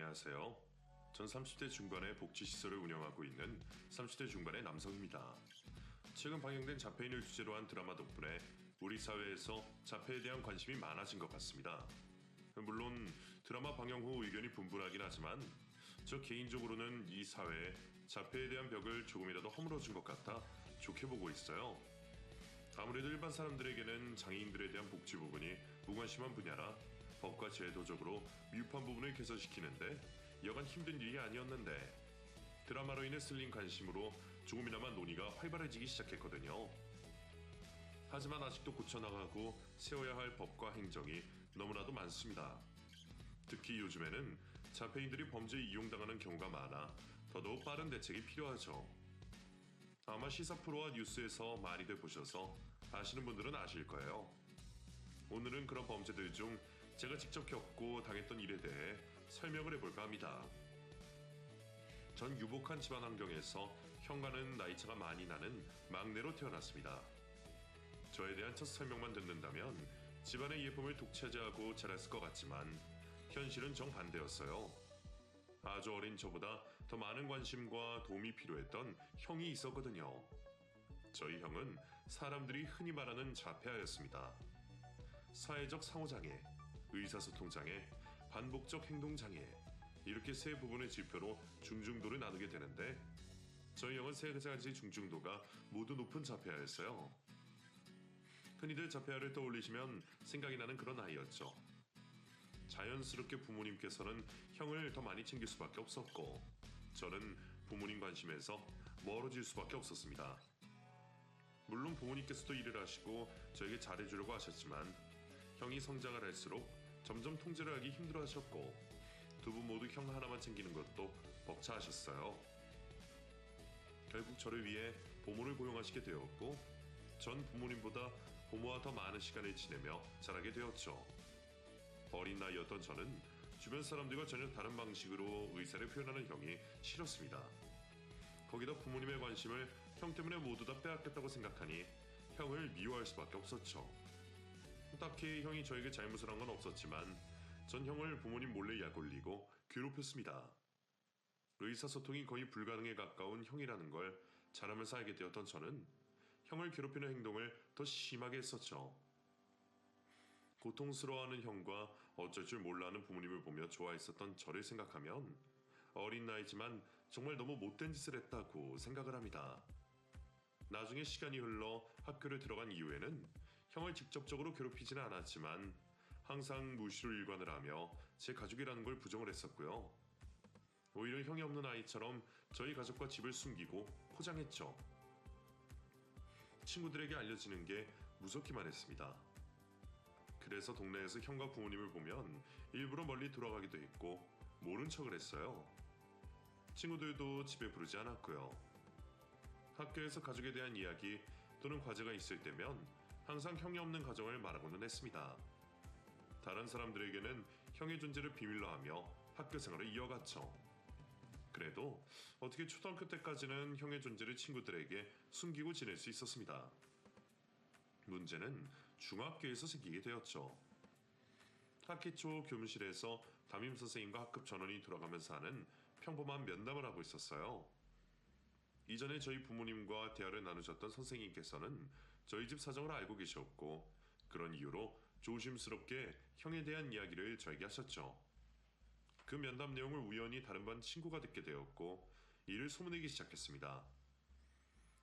안녕하세요. 전 30대 중반의 복지시설을 운영하고 있는 30대 중반의 남성입니다. 최근 방영된 자폐인을 주제로 한 드라마 덕분에 우리 사회에서 자폐에 대한 관심이 많아진 것 같습니다. 물론 드라마 방영 후 의견이 분분하긴 하지만 저 개인적으로는 이 사회에 자폐에 대한 벽을 조금이라도 허물어준 것 같아 좋게 보고 있어요. 아무래도 일반 사람들에게는 장애인들에 대한 복지 부분이 무관심한 분야라 법과 제도적으로 미흡한 부분을 개선시키는데 여간 힘든 일이 아니었는데 드라마로 인해 쏠린 관심으로 조금이나마 논의가 활발해지기 시작했거든요. 하지만 아직도 고쳐나가고 세워야 할 법과 행정이 너무나도 많습니다. 특히 요즘에는 자폐인들이 범죄에 이용당하는 경우가 많아 더더욱 빠른 대책이 필요하죠. 아마 시사 프로와 뉴스에서 많이들 보셔서 아시는 분들은 아실 거예요. 오늘은 그런 범죄들 중 제가 직접 겪고 당했던 일에 대해 설명을 해볼까 합니다. 전 유복한 집안 환경에서 형과는 나이차가 많이 나는 막내로 태어났습니다. 저에 대한 첫 설명만 듣는다면 집안의 예쁨을 독차지하고 자랐을 것 같지만 현실은 정반대였어요. 아주 어린 저보다 더 많은 관심과 도움이 필요했던 형이 있었거든요. 저희 형은 사람들이 흔히 말하는 자폐아였습니다. 사회적 상호장애, 의사소통장애, 반복적 행동장애 이렇게 세 부분의 지표로 중증도를 나누게 되는데 저희 형은 세 가지 중증도가 모두 높은 자폐아였어요. 흔히들 자폐아를 떠올리시면 생각이 나는 그런 아이였죠. 자연스럽게 부모님께서는 형을 더 많이 챙길 수밖에 없었고 저는 부모님 관심에서 멀어질 수밖에 없었습니다. 물론 부모님께서도 일을 하시고 저에게 잘해주려고 하셨지만 형이 성장을 할수록 점점 통제를 하기 힘들어 하셨고 두 분 모두 형 하나만 챙기는 것도 벅차하셨어요. 결국 저를 위해 보모를 고용하시게 되었고 전 부모님보다 부모와 더 많은 시간을 지내며 자라게 되었죠. 어린 나이였던 저는 주변 사람들과 전혀 다른 방식으로 의사를 표현하는 형이 싫었습니다. 거기다 부모님의 관심을 형 때문에 모두 다 빼앗겼다고 생각하니 형을 미워할 수밖에 없었죠. 딱히 형이 저에게 잘못을 한 건 없었지만 전 형을 부모님 몰래 약올리고 괴롭혔습니다. 의사소통이 거의 불가능에 가까운 형이라는 걸 자라면서 알게 되었던 저는 형을 괴롭히는 행동을 더 심하게 했었죠. 고통스러워하는 형과 어쩔 줄 몰라하는 부모님을 보며 좋아했었던 저를 생각하면 어린 나이지만 정말 너무 못된 짓을 했다고 생각을 합니다. 나중에 시간이 흘러 학교를 들어간 이후에는 형을 직접적으로 괴롭히지는 않았지만 항상 무시로 일관을 하며 제 가족이라는 걸 부정을 했었고요. 오히려 형이 없는 아이처럼 저희 가족과 집을 숨기고 포장했죠. 친구들에게 알려지는 게 무섭기만 했습니다. 그래서 동네에서 형과 부모님을 보면 일부러 멀리 돌아가기도 했고 모른 척을 했어요. 친구들도 집에 부르지 않았고요. 학교에서 가족에 대한 이야기 또는 과제가 있을 때면 항상 형이 없는 가정을 말하고는 했습니다. 다른 사람들에게는 형의 존재를 비밀로 하며 학교 생활을 이어갔죠. 그래도 어떻게 초등학교 때까지는 형의 존재를 친구들에게 숨기고 지낼 수 있었습니다. 문제는 중학교에서 생기게 되었죠. 학기 초 교무실에서 담임선생님과 학급 전원이 돌아가면서 하는 평범한 면담을 하고 있었어요. 이전에 저희 부모님과 대화를 나누셨던 선생님께서는 저희 집 사정을 알고 계셨고 그런 이유로 조심스럽게 형에 대한 이야기를 저에게 하셨죠. 그 면담 내용을 우연히 다른 반 친구가 듣게 되었고 이를 소문내기 시작했습니다.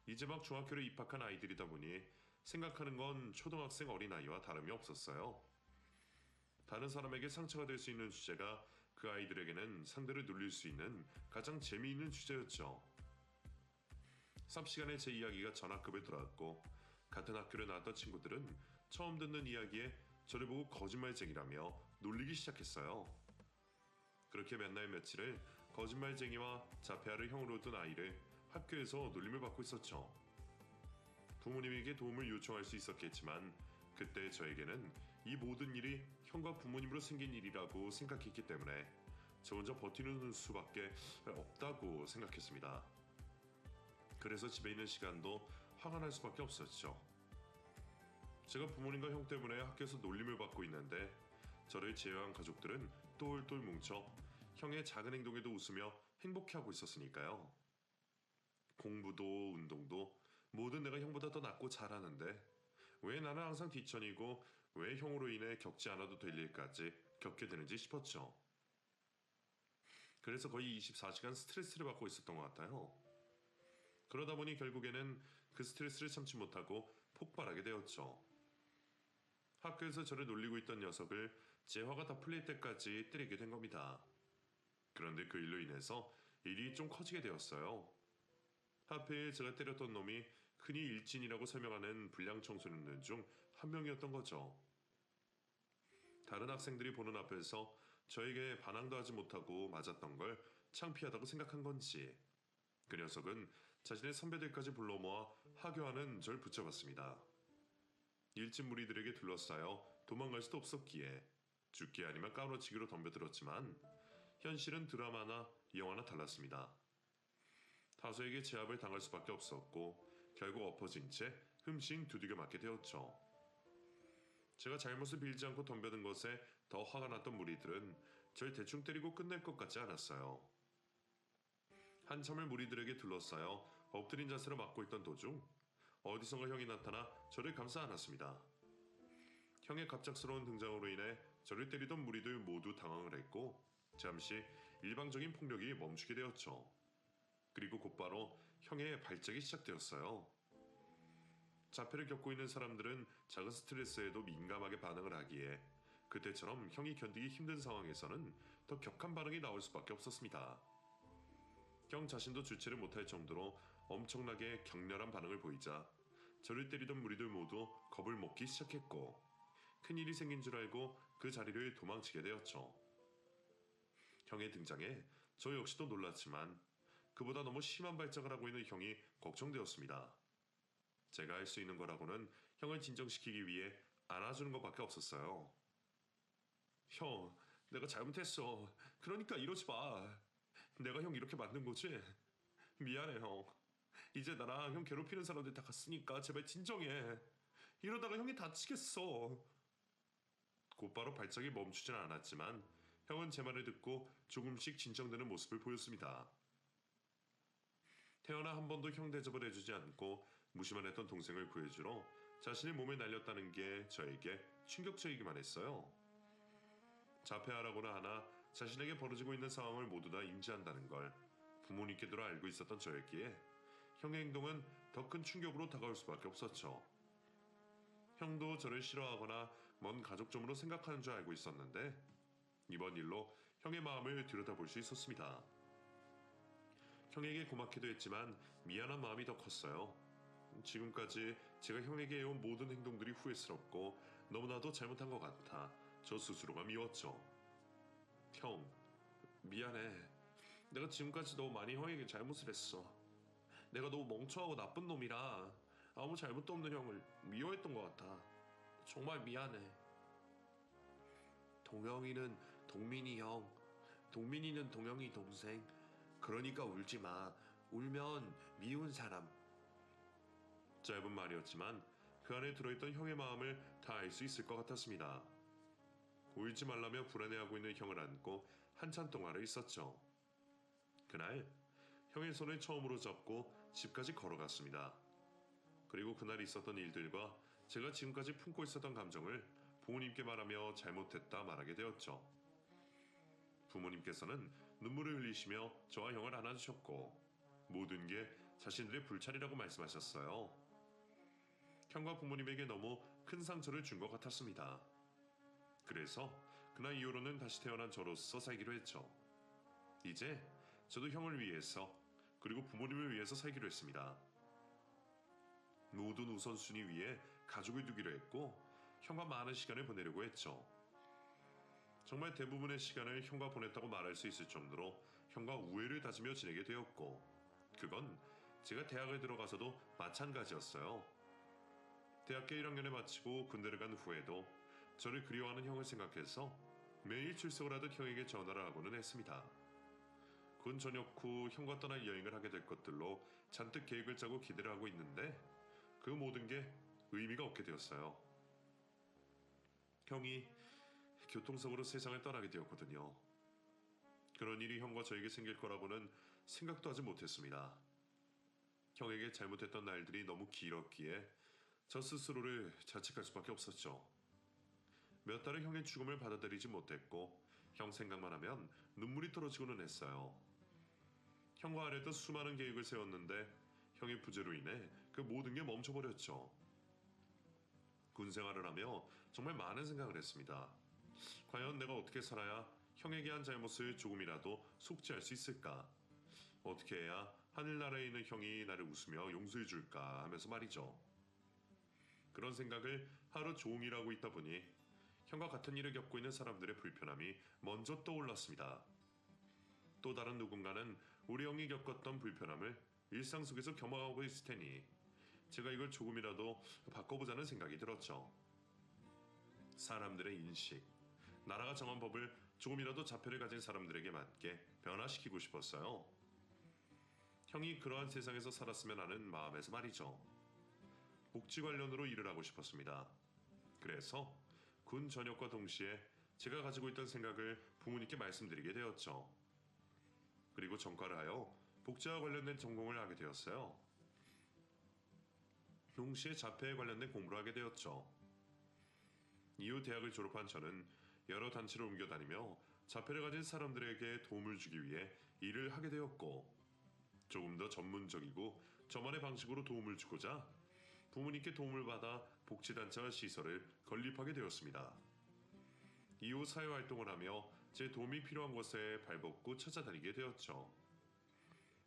이제 막 중학교를 입학한 아이들이다 보니 생각하는 건 초등학생 어린아이와 다름이 없었어요. 다른 사람에게 상처가 될 수 있는 주제가 그 아이들에게는 상대를 놀릴 수 있는 가장 재미있는 주제였죠. 수업 시간에 제 이야기가 전학급에 들어왔고 같은 학교를 나왔던 친구들은 처음 듣는 이야기에 저를 보고 거짓말쟁이라며 놀리기 시작했어요. 그렇게 몇 날 며칠을 거짓말쟁이와 자폐아를 형으로 둔 아이를 학교에서 놀림을 받고 있었죠. 부모님에게 도움을 요청할 수 있었겠지만 그때 저에게는 이 모든 일이 형과 부모님으로 생긴 일이라고 생각했기 때문에 저 혼자 버티는 수밖에 없다고 생각했습니다. 그래서 집에 있는 시간도 화가 날 수밖에 없었죠. 제가 부모님과 형 때문에 학교에서 놀림을 받고 있는데 저를 제외한 가족들은 똘똘 뭉쳐 형의 작은 행동에도 웃으며 행복해하고 있었으니까요. 공부도 운동도 모든 내가 형보다 더 낫고 잘하는데 왜 나는 항상 뒷전이고 왜 형으로 인해 겪지 않아도 될 일까지 겪게 되는지 싶었죠. 그래서 거의 24시간 스트레스를 받고 있었던 것 같아요. 그러다 보니 결국에는 그 스트레스를 참지 못하고 폭발하게 되었죠. 학교에서 저를 놀리고 있던 녀석을 제 화가 다 풀릴 때까지 때리게 된 겁니다. 그런데 그 일로 인해서 일이 좀 커지게 되었어요. 하필 제가 때렸던 놈이 흔히 일진이라고 설명하는 불량 청소년 중 한 명이었던 거죠. 다른 학생들이 보는 앞에서 저에게 반항도 하지 못하고 맞았던 걸 창피하다고 생각한 건지 그 녀석은 자신의 선배들까지 불러 모아 하교하는 절 붙잡았습니다. 일진 무리들에게 둘러싸여 도망갈 수도 없었기에 죽기 아니면 까무러치기로 덤벼들었지만 현실은 드라마나 영화나 달랐습니다. 다수에게 제압을 당할 수밖에 없었고 결국 엎어진 채 흠씬 두들겨 맞게 되었죠. 제가 잘못을 빌지 않고 덤벼든 것에 더 화가 났던 무리들은 절 대충 때리고 끝낼 것 같지 않았어요. 한참을 무리들에게 둘러싸여 엎드린 자세로 막고 있던 도중 어디선가 형이 나타나 저를 감싸 안았습니다. 형의 갑작스러운 등장으로 인해 저를 때리던 무리들 모두 당황을 했고 잠시 일방적인 폭력이 멈추게 되었죠. 그리고 곧바로 형의 발작이 시작되었어요. 자폐를 겪고 있는 사람들은 작은 스트레스에도 민감하게 반응을 하기에 그때처럼 형이 견디기 힘든 상황에서는 더 격한 반응이 나올 수밖에 없었습니다. 형 자신도 주체를 못할 정도로 엄청나게 격렬한 반응을 보이자 저를 때리던 무리들 모두 겁을 먹기 시작했고 큰일이 생긴 줄 알고 그 자리를 도망치게 되었죠. 형의 등장에 저 역시도 놀랐지만 그보다 너무 심한 발작을 하고 있는 형이 걱정되었습니다. 제가 할 수 있는 거라고는 형을 진정시키기 위해 안아주는 것밖에 없었어요. 형, 내가 잘못했어. 그러니까 이러지 마. 내가 형 이렇게 만든 거지? 미안해, 형. 이제 나랑 형 괴롭히는 사람들 다 갔으니까 제발 진정해. 이러다가 형이 다치겠어. 곧바로 발작이 멈추진 않았지만 형은 제 말을 듣고 조금씩 진정되는 모습을 보였습니다. 태어나 한 번도 형 대접을 해주지 않고 무시만 했던 동생을 구해주러 자신의 몸에 날렸다는 게 저에게 충격적이기만 했어요. 자폐아라고나 하나 자신에게 벌어지고 있는 상황을 모두 다 인지한다는 걸 부모님께도 알고 있었던 저였기에 형의 행동은 더 큰 충격으로 다가올 수밖에 없었죠. 형도 저를 싫어하거나 먼 가족점으로 생각하는 줄 알고 있었는데 이번 일로 형의 마음을 들여다볼 수 있었습니다. 형에게 고맙기도 했지만 미안한 마음이 더 컸어요. 지금까지 제가 형에게 해온 모든 행동들이 후회스럽고 너무나도 잘못한 것 같아 저 스스로가 미웠죠. 형, 미안해. 내가 지금까지 너무 많이 형에게 잘못을 했어. 내가 너무 멍청하고 나쁜 놈이라 아무 잘못도 없는 형을 미워했던 것 같아. 정말 미안해. 동영이는 동민이 형, 동민이는 동영이 동생. 그러니까 울지 마. 울면 미운 사람. 짧은 말이었지만 그 안에 들어있던 형의 마음을 다 알 수 있을 것 같았습니다. 울지 말라며 불안해하고 있는 형을 안고 한참 동안을 있었죠. 그날 형의 손을 처음으로 잡고 집까지 걸어갔습니다. 그리고 그날 있었던 일들과 제가 지금까지 품고 있었던 감정을 부모님께 말하며 잘못했다 말하게 되었죠. 부모님께서는 눈물을 흘리시며 저와 형을 안아주셨고 모든 게 자신들의 불찰이라고 말씀하셨어요. 형과 부모님에게 너무 큰 상처를 준 것 같았습니다. 그래서 그날 이후로는 다시 태어난 저로서 살기로 했죠. 이제 저도 형을 위해서 그리고 부모님을 위해서 살기로 했습니다. 모든 우선순위 위에 가족을 두기로 했고 형과 많은 시간을 보내려고 했죠. 정말 대부분의 시간을 형과 보냈다고 말할 수 있을 정도로 형과 우애를 다지며 지내게 되었고 그건 제가 대학을 들어가서도 마찬가지였어요. 대학교 1학년을 마치고 군대를 간 후에도 저를 그리워하는 형을 생각해서 매일 출석을 하듯 형에게 전화를 하고는 했습니다. 군 전역 후 형과 떠날 여행을 하게 될 것들로 잔뜩 계획을 짜고 기대를 하고 있는데 그 모든 게 의미가 없게 되었어요. 형이 교통사고로 세상을 떠나게 되었거든요. 그런 일이 형과 저에게 생길 거라고는 생각도 하지 못했습니다. 형에게 잘못했던 날들이 너무 길었기에 저 스스로를 자책할 수밖에 없었죠. 몇 달을 형의 죽음을 받아들이지 못했고 형 생각만 하면 눈물이 떨어지고는 했어요. 형과 하려던 수많은 계획을 세웠는데 형의 부재로 인해 그 모든 게 멈춰버렸죠. 군 생활을 하며 정말 많은 생각을 했습니다. 과연 내가 어떻게 살아야 형에게 한 잘못을 조금이라도 속죄할 수 있을까? 어떻게 해야 하늘나라에 있는 형이 나를 웃으며 용서해 줄까 하면서 말이죠. 그런 생각을 하루 종일 하고 있다 보니 형과 같은 일을 겪고 있는 사람들의 불편함이 먼저 떠올랐습니다. 또 다른 누군가는 우리 형이 겪었던 불편함을 일상 속에서 경험하고 있을 테니 제가 이걸 조금이라도 바꿔보자는 생각이 들었죠. 사람들의 인식, 나라가 정한 법을 조금이라도 자폐를 가진 사람들에게 맞게 변화시키고 싶었어요. 형이 그러한 세상에서 살았으면 하는 마음에서 말이죠. 복지 관련으로 일을 하고 싶었습니다. 그래서 군 전역과 동시에 제가 가지고 있던 생각을 부모님께 말씀드리게 되었죠. 그리고 전과를 하여 복지와 관련된 전공을 하게 되었어요. 동시에 자폐에 관련된 공부를 하게 되었죠. 이후 대학을 졸업한 저는 여러 단체를 옮겨 다니며 자폐를 가진 사람들에게 도움을 주기 위해 일을 하게 되었고, 조금 더 전문적이고 저만의 방식으로 도움을 주고자 부모님께 도움을 받아 복지단체와 시설을 건립하게 되었습니다. 이후 사회활동을 하며 제 도움이 필요한 곳에 발벗고 찾아다니게 되었죠.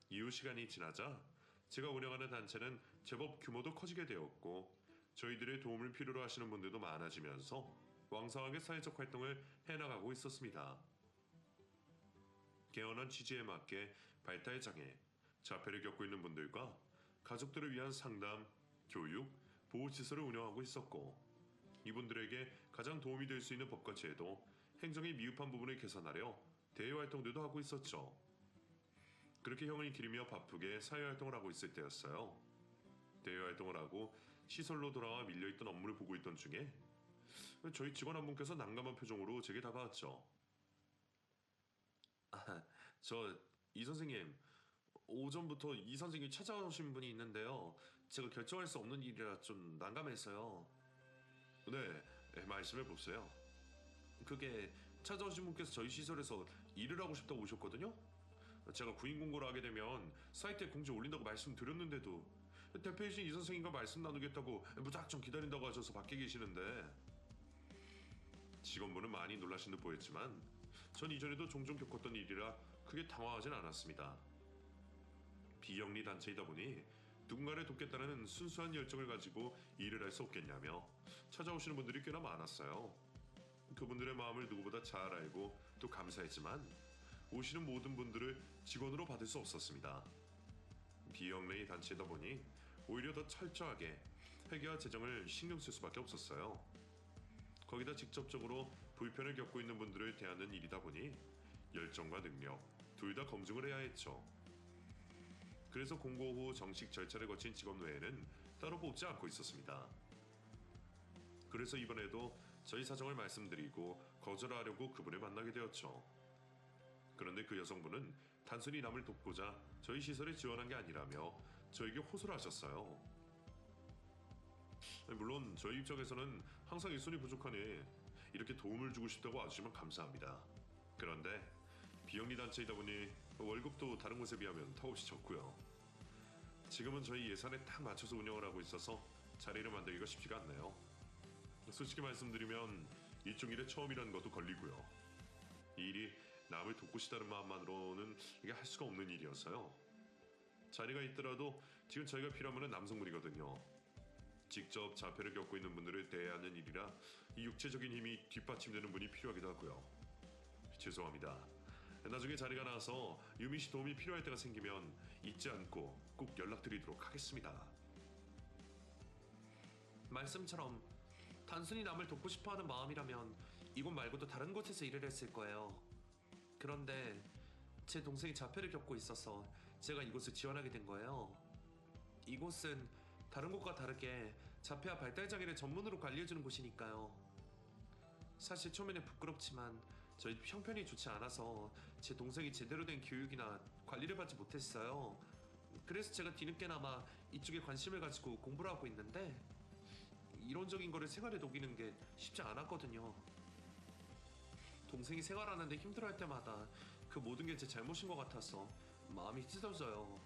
이후 시간이 지나자 제가 운영하는 단체는 제법 규모도 커지게 되었고, 저희들의 도움을 필요로 하시는 분들도 많아지면서 왕성하게 사회적 활동을 해나가고 있었습니다. 개헌한 취지에 맞게 발달장애, 자폐를 겪고 있는 분들과 가족들을 위한 상담, 교육, 보호시설을 운영하고 있었고, 이분들에게 가장 도움이 될 수 있는 법과 제도, 행정이 미흡한 부분을 개선하려 대외활동들도 하고 있었죠. 그렇게 형을 기리며 바쁘게 사회활동을 하고 있을 때였어요. 대외활동을 하고 시설로 돌아와 밀려있던 업무를 보고 있던 중에 저희 직원 한 분께서 난감한 표정으로 제게 다가왔죠. 저 이 선생님, 오전부터 이 선생님이 찾아오신 분이 있는데요. 제가 결정할 수 없는 일이라 좀 난감해서요. 네, 말씀해 보세요. 그게 찾아오신 분께서 저희 시설에서 일을 하고 싶다고 오셨거든요. 제가 구인 공고를 하게 되면 사이트에 공지 올린다고 말씀드렸는데도 대표이신 이 선생님과 말씀 나누겠다고 무작정 기다린다고 하셔서 밖에 계시는데, 직원분은 많이 놀라신 듯 보였지만 전 이전에도 종종 겪었던 일이라 크게 당황하진 않았습니다. 비영리 단체이다 보니 누군가를 돕겠다는 순수한 열정을 가지고 일을 할 수 없겠냐며 찾아오시는 분들이 꽤나 많았어요. 그분들의 마음을 누구보다 잘 알고 또 감사했지만 오시는 모든 분들을 직원으로 받을 수 없었습니다. 비영리 단체이다 보니 오히려 더 철저하게 회계와 재정을 신경 쓸 수밖에 없었어요. 거기다 직접적으로 불편을 겪고 있는 분들을 대하는 일이다 보니 열정과 능력 둘 다 검증을 해야 했죠. 그래서 공고 후 정식 절차를 거친 직원 외에는 따로 뽑지 않고 있었습니다. 그래서 이번에도 저희 사정을 말씀드리고 거절하려고 그분을 만나게 되었죠. 그런데 그 여성분은 단순히 남을 돕고자 저희 시설에 지원한 게 아니라며 저에게 호소를 하셨어요. 물론 저희 입장에서는 항상 일손이 부족하니 이렇게 도움을 주고 싶다고 와주시면 감사합니다. 그런데 비영리 단체이다 보니 월급도 다른 곳에 비하면 턱없이 적고요. 지금은 저희 예산에 딱 맞춰서 운영을 하고 있어서 자리를 만들기가 쉽지가 않네요. 솔직히 말씀드리면 이쪽 일에 처음이라는 것도 걸리고요. 이 일이 남을 돕고 싶다는 마음만으로는 이게 할 수가 없는 일이었어요. 자리가 있더라도 지금 저희가 필요한 남성분이거든요. 직접 자폐를 겪고 있는 분들을 대하는 일이라 이 육체적인 힘이 뒷받침되는 분이 필요하기도 하고요. 죄송합니다. 나중에 자리가 나서 유미 씨 도움이 필요할 때가 생기면 잊지 않고 꼭 연락드리도록 하겠습니다. 말씀처럼 단순히 남을 돕고 싶어하는 마음이라면 이곳 말고도 다른 곳에서 일을 했을 거예요. 그런데 제 동생이 자폐를 겪고 있어서 제가 이곳을 지원하게 된 거예요. 이곳은 다른 곳과 다르게 자폐와 발달장애를 전문으로 관리해주는 곳이니까요. 사실 처음에는 부끄럽지만 저희 형편이 좋지 않아서 제 동생이 제대로 된 교육이나 관리를 받지 못했어요. 그래서 제가 뒤늦게나마 이쪽에 관심을 가지고 공부를 하고 있는데 이론적인 거를 생활에 녹이는 게 쉽지 않았거든요. 동생이 생활하는데 힘들어할 때마다 그 모든 게 제 잘못인 것 같아서 마음이 찢어져요.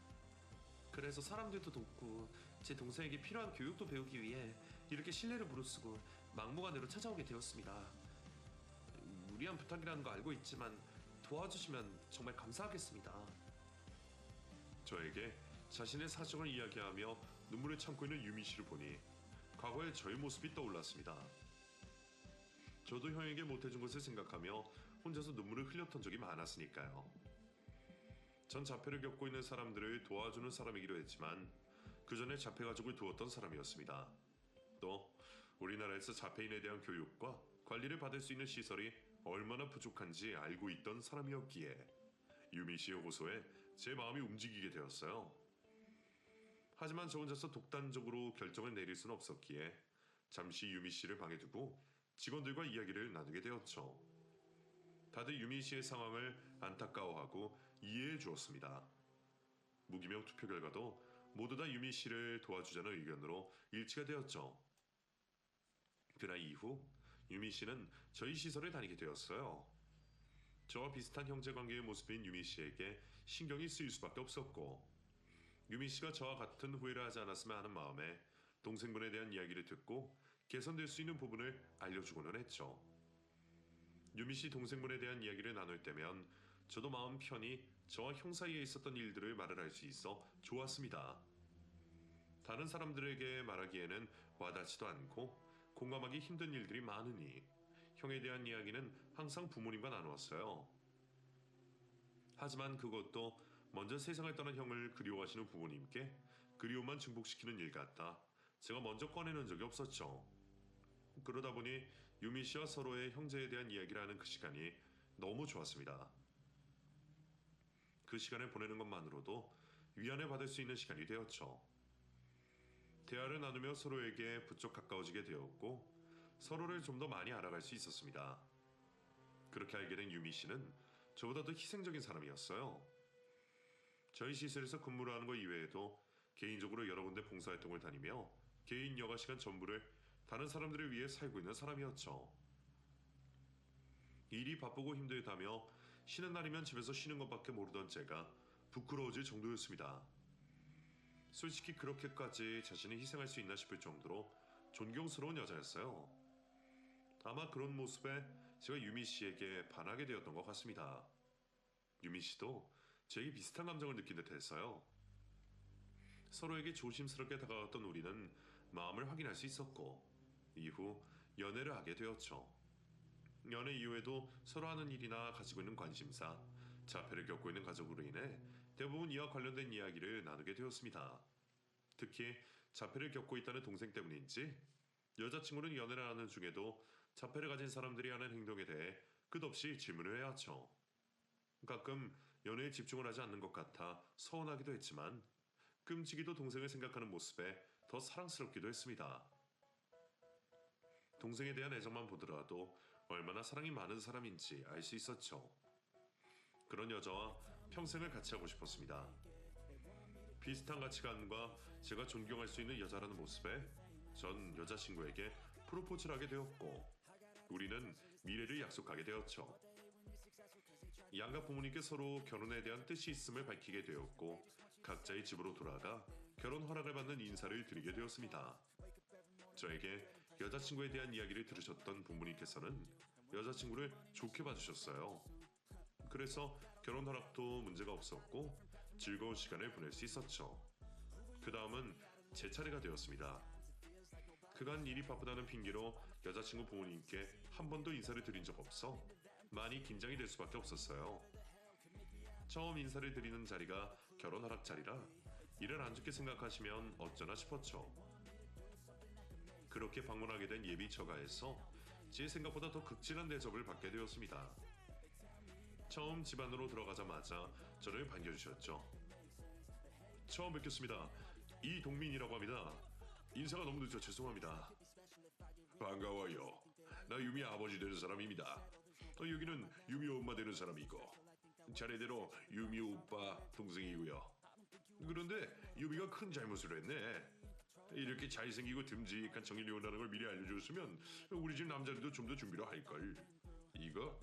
그래서 사람들도 돕고 제 동생에게 필요한 교육도 배우기 위해 이렇게 신뢰를 무릅쓰고 막무가내로 찾아오게 되었습니다. 무리한 부탁이라는 거 알고 있지만 도와주시면 정말 감사하겠습니다. 저에게 자신의 사정을 이야기하며 눈물을 참고 있는 유미 씨를 보니 과거의 저의 모습이 떠올랐습니다. 저도 형에게 못해준 것을 생각하며 혼자서 눈물을 흘렸던 적이 많았으니까요. 전 자폐를 겪고 있는 사람들을 도와주는 사람이기도 했지만 그 전에 자폐 가족을 두었던 사람이었습니다. 또 우리나라에서 자폐인에 대한 교육과 관리를 받을 수 있는 시설이 얼마나 부족한지 알고 있던 사람이었기에 유미 씨의 호소에 제 마음이 움직이게 되었어요. 하지만 저 혼자서 독단적으로 결정을 내릴 수는 없었기에 잠시 유미 씨를 방에 두고 직원들과 이야기를 나누게 되었죠. 다들 유미 씨의 상황을 안타까워하고 이해해 주었습니다. 무기명 투표 결과도 모두 다 유미 씨를 도와주자는 의견으로 일치가 되었죠. 그날 이후 유미 씨는 저희 시설에 다니게 되었어요. 저와 비슷한 형제관계의 모습인 유미 씨에게 신경이 쓰일 수밖에 없었고 유미 씨가 저와 같은 후회를 하지 않았으면 하는 마음에 동생분에 대한 이야기를 듣고 개선될 수 있는 부분을 알려주고는 했죠. 유미 씨 동생분에 대한 이야기를 나눌 때면 저도 마음 편히 저와 형 사이에 있었던 일들을 말을 할 수 있어 좋았습니다. 다른 사람들에게 말하기에는 와닿지도 않고 공감하기 힘든 일들이 많으니 형에 대한 이야기는 항상 부모님과 나누었어요. 하지만 그것도 먼저 세상을 떠난 형을 그리워하시는 부모님께 그리움만 증폭시키는 일 같다 제가 먼저 꺼내는 적이 없었죠. 그러다 보니 유미 씨와 서로의 형제에 대한 이야기를 하는 그 시간이 너무 좋았습니다. 그 시간을 보내는 것만으로도 위안을 받을 수 있는 시간이 되었죠. 대화를 나누며 서로에게 부쩍 가까워지게 되었고 서로를 좀 더 많이 알아갈 수 있었습니다. 그렇게 알게 된 유미 씨는 저보다 더 희생적인 사람이었어요. 저희 시설에서 근무를 하는 것 이외에도 개인적으로 여러 군데 봉사활동을 다니며 개인 여가 시간 전부를 다른 사람들을 위해 살고 있는 사람이었죠. 일이 바쁘고 힘들다며 쉬는 날이면 집에서 쉬는 것밖에 모르던 제가 부끄러워질 정도였습니다. 솔직히 그렇게까지 자신을 희생할 수 있나 싶을 정도로 존경스러운 여자였어요. 아마 그런 모습에 제가 유미 씨에게 반하게 되었던 것 같습니다. 유미 씨도 제게 비슷한 감정을 느낀 듯 했어요. 서로에게 조심스럽게 다가갔던 우리는 마음을 확인할 수 있었고 이후 연애를 하게 되었죠. 연애 이후에도 서로 하는 일이나 가지고 있는 관심사, 자폐를 겪고 있는 가족으로 인해 대부분 이와 관련된 이야기를 나누게 되었습니다. 특히 자폐를 겪고 있다는 동생 때문인지 여자친구는 연애를 하는 중에도 자폐를 가진 사람들이 하는 행동에 대해 끝없이 질문을 해왔죠. 가끔 연애에 집중을 하지 않는 것 같아 서운하기도 했지만 끔찍이도 동생을 생각하는 모습에 더 사랑스럽기도 했습니다. 동생에 대한 애정만 보더라도 얼마나 사랑이 많은 사람인지 알 수 있었죠. 그런 여자와 평생을 같이 하고 싶었습니다. 비슷한 가치관과 제가 존경할 수 있는 여자라는 모습에 전 여자친구에게 프로포즈를 하게 되었고 우리는 미래를 약속하게 되었죠. 양가 부모님께 서로 결혼에 대한 뜻이 있음을 밝히게 되었고 각자의 집으로 돌아가 결혼 허락을 받는 인사를 드리게 되었습니다. 저에게 여자친구에 대한 이야기를 들으셨던 부모님께서는 여자친구를 좋게 봐주셨어요. 그래서 결혼 허락도 문제가 없었고 즐거운 시간을 보낼 수 있었죠. 그 다음은 제 차례가 되었습니다. 그간 일이 바쁘다는 핑계로 여자친구 부모님께 한 번도 인사를 드린 적 없어 많이 긴장이 될 수밖에 없었어요. 처음 인사를 드리는 자리가 결혼 허락 자리라 이를 안 좋게 생각하시면 어쩌나 싶었죠. 그렇게 방문하게 된 예비 처가에서 제 생각보다 더 극진한 대접을 받게 되었습니다. 처음 집 안으로 들어가자마자 저를 반겨주셨죠. 처음 뵙겠습니다. 이동민이라고 합니다. 인사가 너무 늦어 죄송합니다. 반가워요. 나 유미 아버지 되는 사람입니다. 여기는 유미 엄마 되는 사람이고 자네대로 유미 오빠 동생이고요. 그런데 유미가 큰 잘못을 했네. 이렇게 잘생기고 듬직한 정일이 온다는 걸 미리 알려줬으면 우리 집 남자들도 좀 더 준비를 할걸. 이거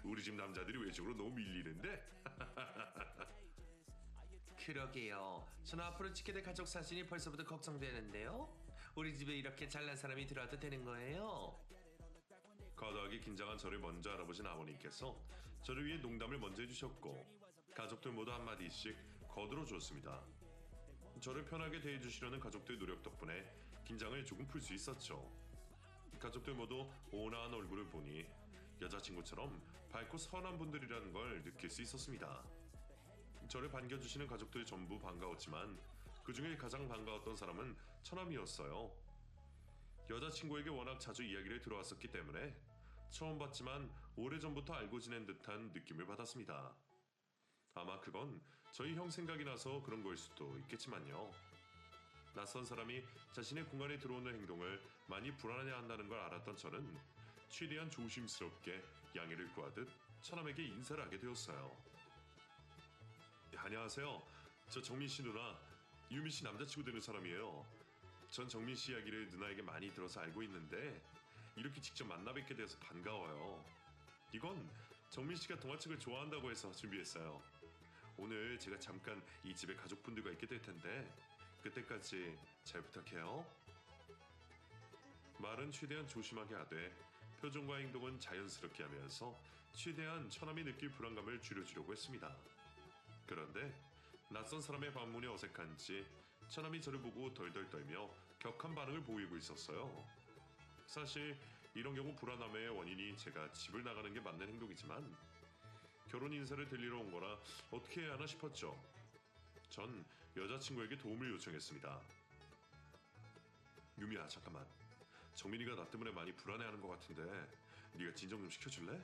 우리 집 남자들이 외적으로 너무 밀리는데. 그러게요. 저는 앞으로 찍게 될 가족 사진이 벌써부터 걱정되는데요. 우리 집에 이렇게 잘난 사람이 들어와도 되는 거예요? 거덕하게 긴장한 저를 먼저 알아보신 아버님께서 저를 위해 농담을 먼저 해주셨고 가족들 모두 한마디씩 거들어 주었습니다. 저를 편하게 대해주시려는 가족들의 노력 덕분에 긴장을 조금 풀 수 있었죠. 가족들 모두 온화한 얼굴을 보니 여자친구처럼 밝고 선한 분들이라는 걸 느낄 수 있었습니다. 저를 반겨주시는 가족들 전부 반가웠지만 그 중에 가장 반가웠던 사람은 처남이었어요. 여자친구에게 워낙 자주 이야기를 들어왔었기 때문에 처음 봤지만 오래전부터 알고 지낸 듯한 느낌을 받았습니다. 아마 그건 저희 형 생각이 나서 그런 거일 수도 있겠지만요. 낯선 사람이 자신의 공간에 들어오는 행동을 많이 불안해한다는 걸 알았던 저는 최대한 조심스럽게 양해를 구하듯 처남에게 인사를 하게 되었어요. 안녕하세요. 저 정민 씨 누나, 유미 씨 남자친구 되는 사람이에요. 전 정민 씨 이야기를 누나에게 많이 들어서 알고 있는데 이렇게 직접 만나 뵙게 돼서 반가워요. 이건 정민 씨가 동화책을 좋아한다고 해서 준비했어요. 오늘 제가 잠깐 이 집에 가족분들과 있게 될 텐데 그때까지 잘 부탁해요. 말은 최대한 조심하게 하되 표정과 행동은 자연스럽게 하면서 최대한 처남이 느낄 불안감을 줄여주려고 했습니다. 그런데 낯선 사람의 방문이 어색한지 처남이 저를 보고 덜덜 떨며 격한 반응을 보이고 있었어요. 사실 이런 경우 불안함의 원인이 제가 집을 나가는 게 맞는 행동이지만 결혼 인사를 드리러 온 거라 어떻게 해야 하나 싶었죠. 전 여자친구에게 도움을 요청했습니다. 유미야 잠깐만. 정민이가 나 때문에 많이 불안해하는 것 같은데 네가 진정 좀 시켜줄래?